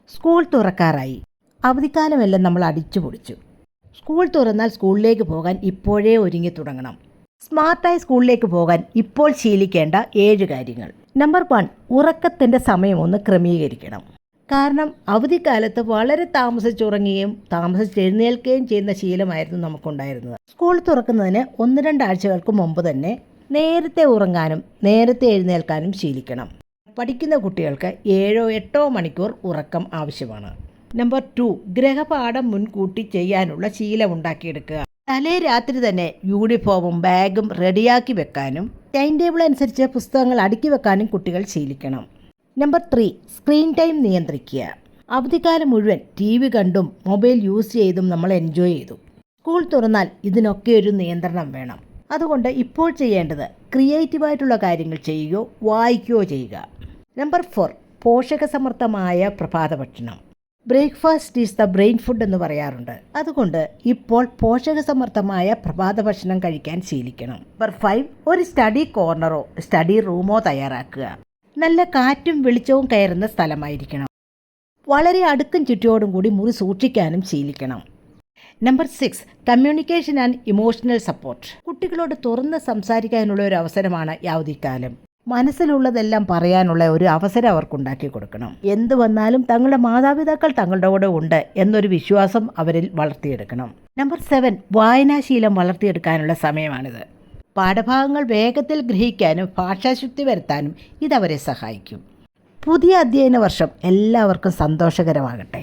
School തുറക്കാറായി. അവധിക്കാലമെല്ലാം നമ്മൾ അടിച്ചു പൊളിച്ചു. സ്കൂൾ തുറന്നാൽ സ്കൂളിലേക്ക് പോകാൻ ഇപ്പോഴേ ഒരുങ്ങി തുടങ്ങണം. സ്മാർട്ടായി സ്കൂളിലേക്ക് പോകാൻ ഇപ്പോൾ ശീലിക്കേണ്ട 7 കാര്യങ്ങൾ. നമ്പർ 1, ഉറക്കത്തിൻ്റെ സമയം ഒന്ന് ക്രമീകരിക്കണം. കാരണം അവധിക്കാലത്ത് വളരെ താമസിച്ചുറങ്ങുകയും താമസിച്ചെഴുന്നേൽക്കുകയും ചെയ്യുന്ന ശീലമായിരുന്നു നമുക്കുണ്ടായിരുന്നത്. സ്കൂൾ തുറക്കുന്നതിന് 1-2 ആഴ്ചകൾക്ക് മുമ്പ് തന്നെ നേരത്തെ ഉറങ്ങാനും നേരത്തെ എഴുന്നേൽക്കാനും ശീലിക്കണം. പഠിക്കുന്ന കുട്ടികൾക്ക് 7-8 മണിക്കൂർ ഉറക്കം ആവശ്യമാണ്. നമ്പർ 2, ഗൃഹപാഠം മുൻകൂട്ടി ചെയ്യാനുള്ള ശീലം ഉണ്ടാക്കിയെടുക്കുക. തലേ രാത്രി തന്നെ യൂണിഫോമും ബാഗും റെഡിയാക്കി വെക്കാനും ടൈം ടേബിൾ അനുസരിച്ച് പുസ്തകങ്ങൾ അടുക്കി വെക്കാനും കുട്ടികൾ ശീലിക്കണം. നമ്പർ 3, സ്ക്രീൻ ടൈം നിയന്ത്രിക്കുക. അവധിക്കാലം മുഴുവൻ TV കണ്ടും മൊബൈൽ യൂസ് ചെയ്തും നമ്മൾ എൻജോയ് ചെയ്തു. സ്കൂൾ തുറന്നാൽ ഇതിനൊക്കെ ഒരു നിയന്ത്രണം വേണം. അതുകൊണ്ട് ഇപ്പോൾ ചെയ്യേണ്ടത് ക്രിയേറ്റീവായിട്ടുള്ള കാര്യങ്ങൾ ചെയ്യുകയോ വായിക്കുകയോ ചെയ്യുക. നമ്പർ 4, പോഷകസമൃദ്ധമായ പ്രഭാത ഭക്ഷണം. Breakfast is the brain food എന്ന് പറയാറുണ്ട്. അതുകൊണ്ട് ഇപ്പോൾ പോഷകസമൃദ്ധമായ പ്രഭാത ഭക്ഷണം കഴിക്കാൻ ശീലിക്കണം. നമ്പർ 5, ഒരു സ്റ്റഡി കോർണറോ സ്റ്റഡി റൂമോ തയ്യാറാക്കുക. നല്ല കാറ്റും വെളിച്ചവും കയറുന്ന സ്ഥലമായിരിക്കണം. വളരെ അടുക്കും ചുറ്റോടും കൂടി മുറി സൂക്ഷിക്കാനും ശീലിക്കണം. Number 6, communication and emotional support. കുട്ടികളോട് തുറന്ന് സംസാരിക്കാനുള്ള ഒരു അവസരമാണ് ഈ അവധിക്കാലം. മനസ്സിലുള്ളതെല്ലാം പറയാനുള്ള ഒരു അവസരം അവർക്കുണ്ടാക്കി കൊടുക്കണം. എന്തു വന്നാലും തങ്ങളുടെ മാതാപിതാക്കൾ തങ്ങളുടെ കൂടെ ഉണ്ട് എന്നൊരു വിശ്വാസം അവരിൽ വളർത്തിയെടുക്കണം. നമ്പർ 7, വായനാശീലം വളർത്തിയെടുക്കാനുള്ള സമയമാണിത്. പാഠഭാഗങ്ങൾ വേഗത്തിൽ ഗ്രഹിക്കാനും ഭാഷാശുദ്ധി വരുത്താനും ഇതവരെ സഹായിക്കും. പുതിയ അധ്യയന വർഷം എല്ലാവർക്കും സന്തോഷകരമാകട്ടെ.